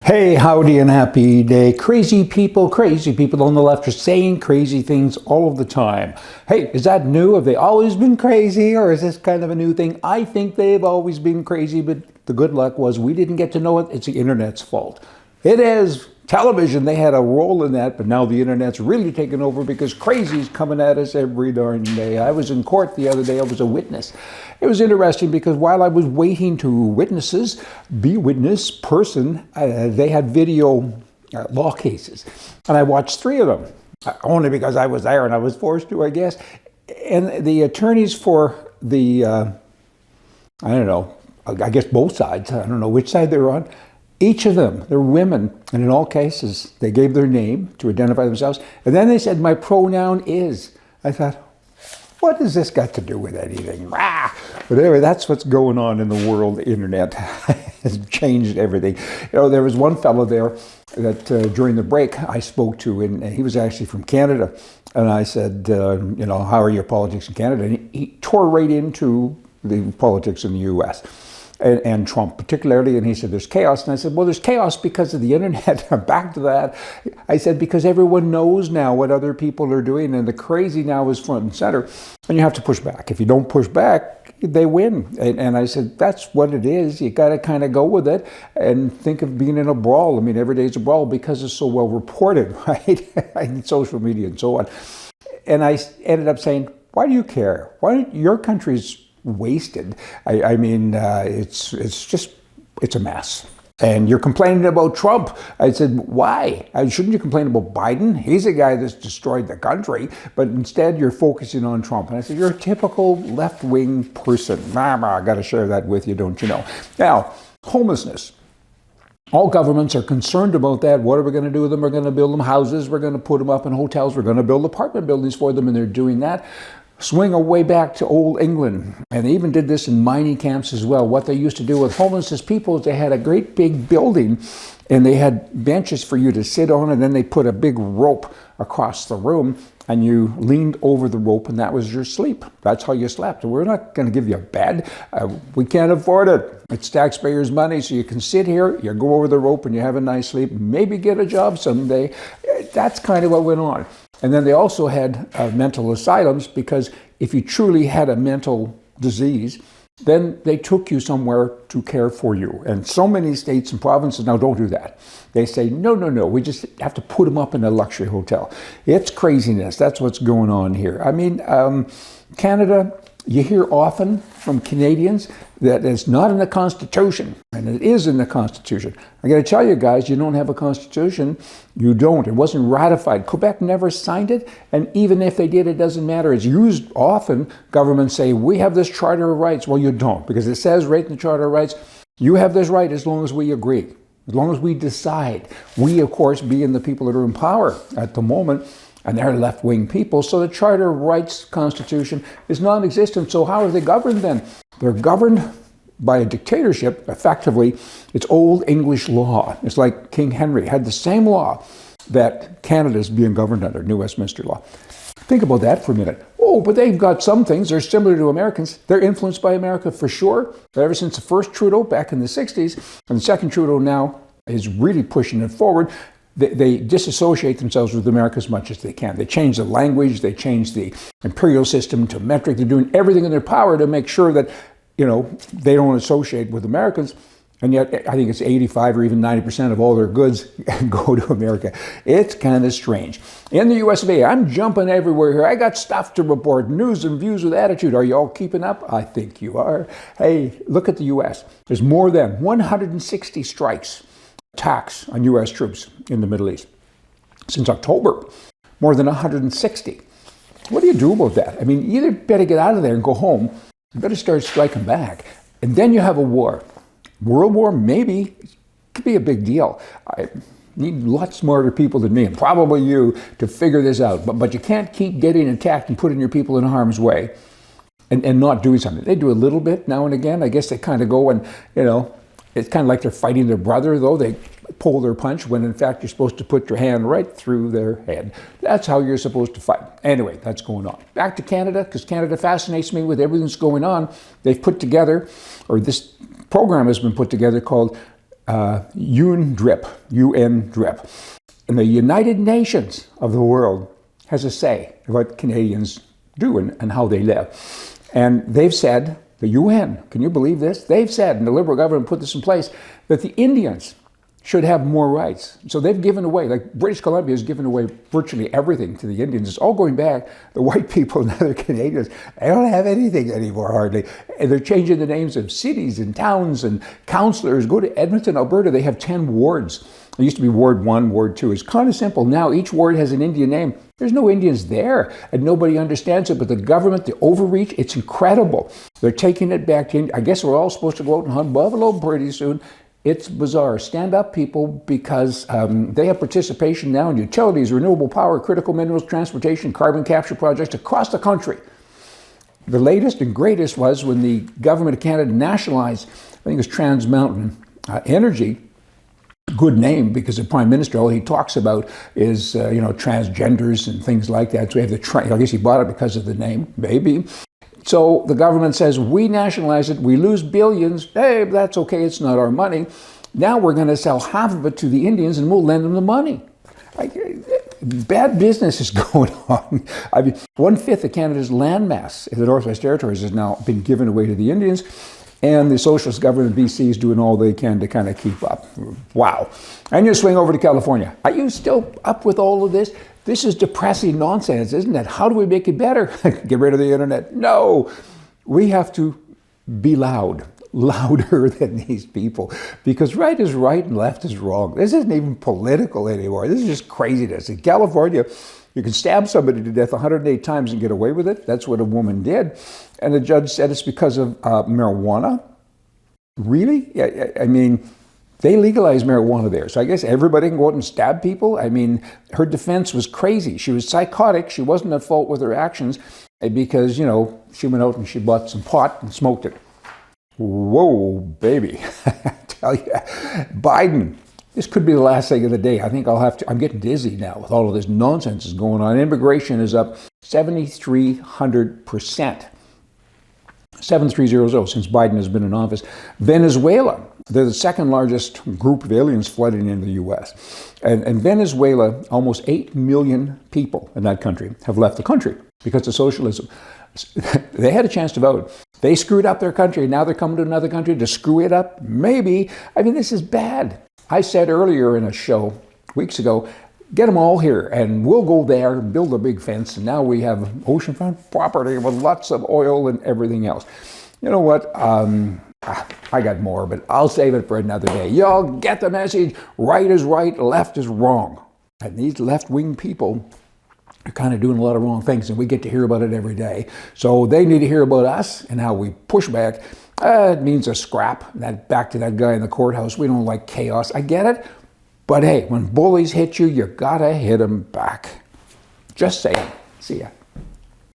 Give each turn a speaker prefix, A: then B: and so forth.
A: Hey, howdy and happy day. Crazy people on the left are saying crazy things all of the time. Hey, is that new? Have they always been crazy, or is this kind of a new thing? I think they've always been crazy, but the good luck was we didn't get to know it. It's the internet's fault. It is. Television, they had a role in that, but now the internet's really taken over because crazy's coming at us every darn day. I was in court the other day. I was a witness. It was interesting because while I was waiting to be witness person, they had video law cases. And I watched 3 of them, only because I was there and I was forced to, I guess. And the attorneys for the, I guess both sides, I don't know which side they were on, each of them, they're women, and in all cases, they gave their name to identify themselves, and then they said, my pronoun is. I thought, what has this got to do with anything? But anyway, that's what's going on in the world. The internet has changed everything. You know, there was one fellow there that during the break I spoke to, and he was actually from Canada, and I said, how are your politics in Canada? And he tore right into the politics in the U.S., and Trump particularly, and he said there's chaos, and I said, well, there's chaos because of the internet. Back to that, I said, because everyone knows now what other people are doing, and the crazy now is front and center, and you have to push back. If you don't push back, they win. And I said, that's what it is. You got to kind of go with it and think of being in a brawl. I mean, every day is a brawl because it's so well reported, right? In social media and so on. And I ended up saying, why do you care? Why your country's wasted. I mean, it's a mess. And you're complaining about Trump. I said, why? Shouldn't you complain about Biden? He's the guy that's destroyed the country, but instead you're focusing on Trump. And I said, you're a typical left-wing person. I got to share that with you, don't you know? Now, homelessness. All governments are concerned about that. What are we going to do with them? We're going to build them houses. We're going to put them up in hotels. We're going to build apartment buildings for them, and they're doing that. Swing away back to old England, and they even did this in mining camps as well. What they used to do with homeless people is they had a great big building, and they had benches for you to sit on, and then they put a big rope across the room, and you leaned over the rope, and that was your sleep. That's how you slept. We're not going to give you a bed. We can't afford it. It's taxpayers' money, so you can sit here, you go over the rope, and you have a nice sleep, maybe get a job someday. That's kind of what went on. And then they also had mental asylums, because if you truly had a mental disease, then they took you somewhere to care for you. And so many states and provinces now don't do that. They say, no, we just have to put them up in a luxury hotel. It's craziness. That's what's going on here. I mean, Canada, you hear often from Canadians that it's not in the Constitution, and it is in the Constitution. I got to tell you guys, you don't have a Constitution. You don't. It wasn't ratified. Quebec never signed it, and even if they did, it doesn't matter. It's used often. Governments say, we have this Charter of Rights. Well, you don't, because it says right in the Charter of Rights, you have this right as long as we agree, as long as we decide. We, of course, being the people that are in power at the moment, and they're left-wing people, so the Charter of Rights Constitution is non-existent. So how are they governed then? They're governed by a dictatorship. Effectively, it's old English law. It's like King Henry had the same law that Canada's being governed under, New Westminster law. Think about that for a minute. Oh, but they've got some things. They're similar to Americans. They're influenced by America for sure. But ever since the first Trudeau back in the 60s, and the second Trudeau now is really pushing it forward, they disassociate themselves with America as much as they can. They change the language, they change the imperial system to metric. They're doing everything in their power to make sure that, they don't associate with Americans. And yet, I think it's 85 or even 90% of all their goods go to America. It's kind of strange. In the US of A, I'm jumping everywhere here. I got stuff to report, news and views with attitude. Are you all keeping up? I think you are. Hey, look at the US. There's more than 160 strikes, attacks on US troops in the Middle East. Since October, more than 160. What do you do about that? I mean, you either better get out of there and go home, you better start striking back, and then you have a war. World War, maybe, could be a big deal. I need a lot smarter people than me, and probably you, to figure this out. But you can't keep getting attacked and putting your people in harm's way and not doing something. They do a little bit now and again. I guess they kind of go and, it's kind of like they're fighting their brother, though. They pull their punch when, in fact, you're supposed to put your hand right through their head. That's how you're supposed to fight. Anyway, that's going on. Back to Canada, because Canada fascinates me with everything that's going on. They've put together, or this program has been put together called UNdrip. And the United Nations of the world has a say in what Canadians do and how they live. And they've said, the UN, can you believe this? They've said, and the Liberal government put this in place, that the Indians should have more rights. So they've given away, like British Columbia has given away virtually everything to the Indians. It's all going back. The white people and other Canadians, they don't have anything anymore hardly. And they're changing the names of cities and towns and councillors. Go to Edmonton, Alberta, they have 10 wards. It used to be Ward 1, Ward 2. It's kind of simple. Now each ward has an Indian name. There's no Indians there, and nobody understands it. But the government, the overreach, it's incredible. They're taking it back to India. I guess we're all supposed to go out and hunt buffalo pretty soon. It's bizarre. Stand up, people, because they have participation now in utilities, renewable power, critical minerals, transportation, carbon capture projects across the country. The latest and greatest was when the government of Canada nationalized, I think it was Trans Mountain Energy. Good name, because the Prime Minister, all he talks about is, transgenders and things like that. So we have I guess he bought it because of the name, maybe. So the government says, we nationalize it, we lose billions. Hey, that's okay, it's not our money. Now we're going to sell half of it to the Indians and we'll lend them the money. Bad business is going on. 1/5 of Canada's landmass in the Northwest Territories has now been given away to the Indians. And the socialist government of BC is doing all they can to kind of keep up. Wow. And you swing over to California. Are you still up with all of this? This is depressing nonsense, isn't it? How do we make it better? Get rid of the internet? No. We have to be louder than these people. Because right is right and left is wrong. This isn't even political anymore. This is just craziness. In California, you can stab somebody to death 108 times and get away with it. That's what a woman did. And the judge said it's because of marijuana. Really? I mean, they legalized marijuana there. So I guess everybody can go out and stab people. I mean, her defense was crazy. She was psychotic. She wasn't at fault with her actions because, she went out and she bought some pot and smoked it. Whoa, baby. I tell you, Biden. This could be the last thing of the day. I think I'm getting dizzy now with all of this nonsense that's going on. Immigration is up 7,300%. 7,300 since Biden has been in office. Venezuela, they're the second largest group of aliens flooding into the U.S. And Venezuela, almost 8 million people in that country have left the country because of socialism. They had a chance to vote. They screwed up their country. Now they're coming to another country to screw it up? Maybe. I mean, this is bad. I said earlier in a show, weeks ago, get them all here and we'll go there and build a big fence. And now we have oceanfront property with lots of oil and everything else. You know what? I got more, but I'll save it for another day. Y'all get the message. Right is right, left is wrong. And these left-wing people are kind of doing a lot of wrong things, and we get to hear about it every day. So they need to hear about us and how we push back. It means a scrap. Back to that guy in the courthouse. We don't like chaos. I get it. But hey, when bullies hit you, you gotta hit them back. Just saying. See ya.